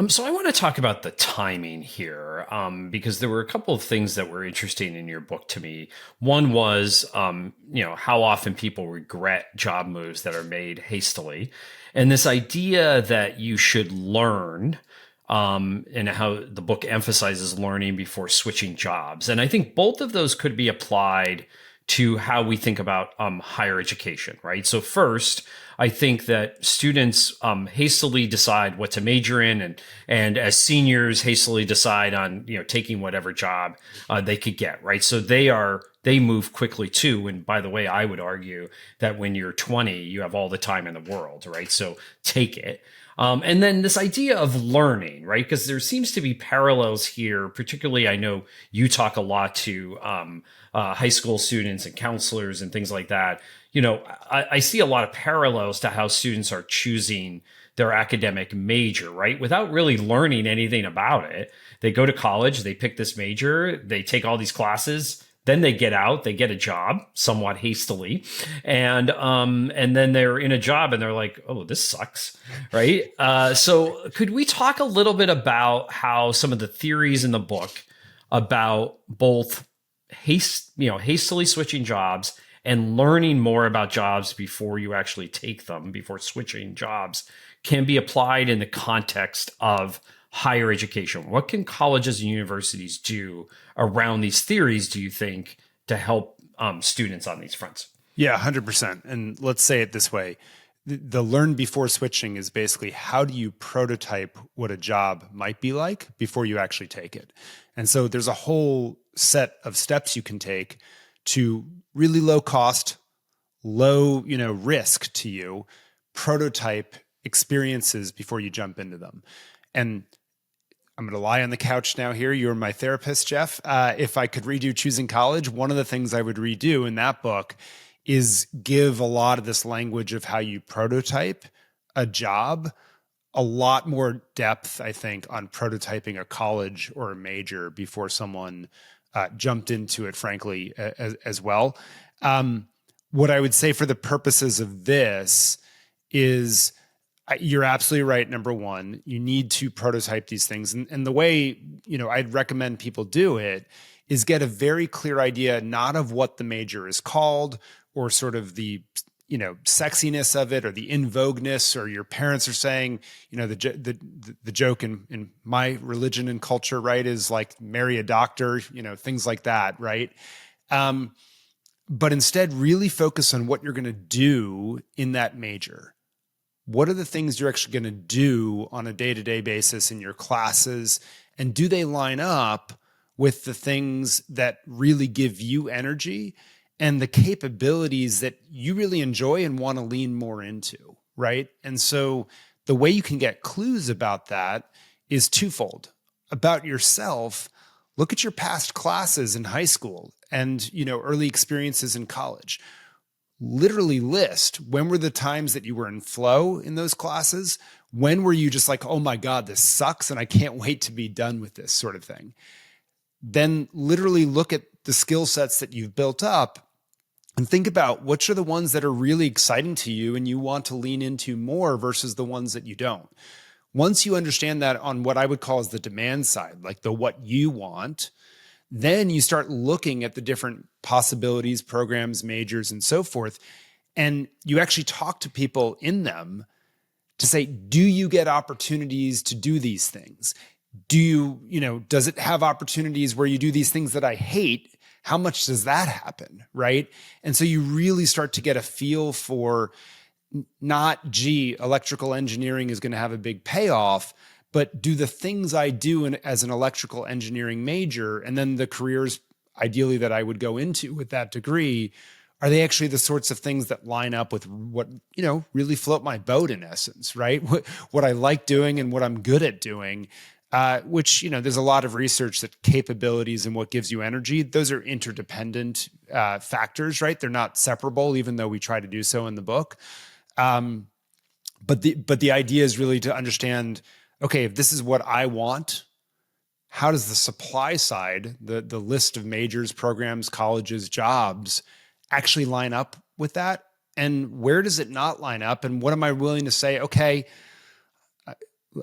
So I want to talk about the timing here, because there were a couple of things that were interesting in your book to me. One was, how often people regret job moves that are made hastily, and this idea that you should learn, and how the book emphasizes learning before switching jobs. And I think both of those could be applied to how we think about higher education, right? So first, I think that students hastily decide what to major in, and as seniors hastily decide on taking whatever job they could get, right? So they move quickly too. And by the way, I would argue that when you're 20, you have all the time in the world, right? So take it. And then this idea of learning, right? Because there seems to be parallels here. Particularly, I know you talk a lot to high school students and counselors and things like that. I see a lot of parallels to how students are choosing their academic major, right? Without really learning anything about it. They go to college, they pick this major, they take all these classes, then they get out, they get a job somewhat hastily, and then they're in a job and they're like, oh, this sucks, right? So could we talk a little bit about how some of the theories in the book about both hastily switching jobs and learning more about jobs before you actually take them, before switching jobs, can be applied in the context of higher education? What can colleges and universities do around these theories, do you think, to help students on these fronts? Yeah, 100%. And let's say it this way. The learn before switching is basically how do you prototype what a job might be like before you actually take it? And so there's a whole set of steps you can take to really low cost, low, risk to you, prototype experiences before you jump into them. And I'm going to lie on the couch now here. You're my therapist, Jeff. If I could redo Choosing College, one of the things I would redo in that book is give a lot of this language of how you prototype a job, a lot more depth, I think, on prototyping a college or a major before someone jumped into it, frankly, as well. What I would say for the purposes of this is you're absolutely right. Number one, you need to prototype these things. And the way, I'd recommend people do it is get a very clear idea, not of what the major is called or sort of the, sexiness of it or the in vogueness, or your parents are saying, the joke in my religion and culture, right, is like marry a doctor, things like that, right? But instead really focus on what you're going to do in that major. What are the things you're actually going to do on a day-to-day basis in your classes? And do they line up with the things that really give you energy and the capabilities that you really enjoy and want to lean more into, right? And so the way you can get clues about that is twofold. About yourself, look at your past classes in high school and, early experiences in college. Literally list when were the times that you were in flow in those classes? When were you just like, oh my God, this sucks and I can't wait to be done with this sort of thing? Then literally look at the skill sets that you've built up and think about which are the ones that are really exciting to you and you want to lean into more versus the ones that you don't. Once you understand that on what I would call as the demand side, like the what you want, then you start looking at the different possibilities, programs, majors, and so forth. And you actually talk to people in them to say, do you get opportunities to do these things? Do you, does it have opportunities where you do these things that I hate? How much does that happen, right? And so you really start to get a feel for not, gee, electrical engineering is going to have a big payoff, but do the things I do as an electrical engineering major, and then the careers ideally that I would go into with that degree, are they actually the sorts of things that line up with what, really float my boat in essence, right? What I like doing and what I'm good at doing, which, there's a lot of research that capabilities and what gives you energy, those are interdependent factors, right? They're not separable, even though we try to do so in the book. But the idea is really to understand, okay, if this is what I want, how does the supply side, the list of majors, programs, colleges, jobs actually line up with that? And where does it not line up? And what am I willing to say, okay,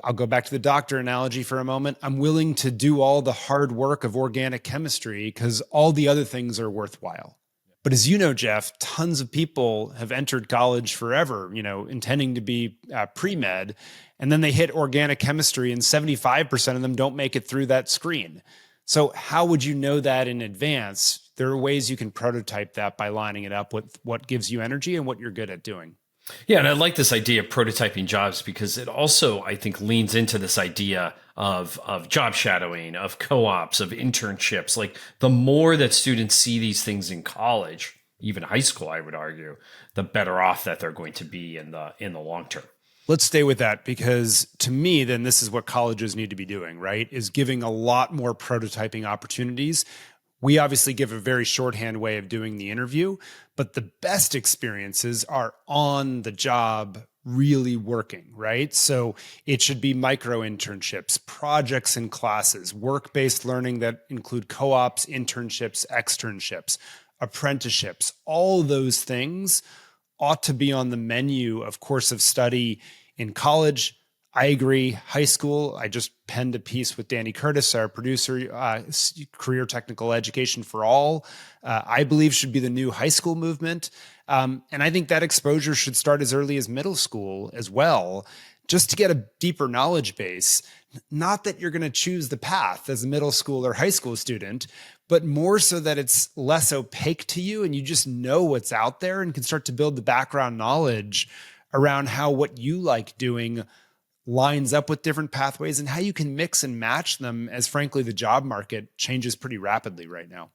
I'll go back to the doctor analogy for a moment. I'm willing to do all the hard work of organic chemistry because all the other things are worthwhile. But as you know, Jeff, tons of people have entered college forever, intending to be pre-med, and then they hit organic chemistry and 75% of them don't make it through that screen. So how would you know that in advance? There are ways you can prototype that by lining it up with what gives you energy and what you're good at doing. Yeah, and I like this idea of prototyping jobs because it also, I think, leans into this idea of job shadowing, of co-ops, of internships. Like the more that students see these things in college, even high school, I would argue, the better off that they're going to be in the long term. Let's stay with that because to me, then this is what colleges need to be doing, right? Is giving a lot more prototyping opportunities. We obviously give a very shorthand way of doing the interview, but the best experiences are on the job really working, right? So it should be micro internships, projects and classes, work-based learning that include co-ops, internships, externships, apprenticeships. All those things ought to be on the menu of course of study in college. I agree. High school, I just penned a piece with Danny Curtis, our producer, Career Technical Education for All, I believe should be the new high school movement. And I think that exposure should start as early as middle school as well, just to get a deeper knowledge base. Not that you're going to choose the path as a middle school or high school student, but more so that it's less opaque to you and you just know what's out there and can start to build the background knowledge around how what you like doing lines up with different pathways and how you can mix and match them as frankly the job market changes pretty rapidly right now.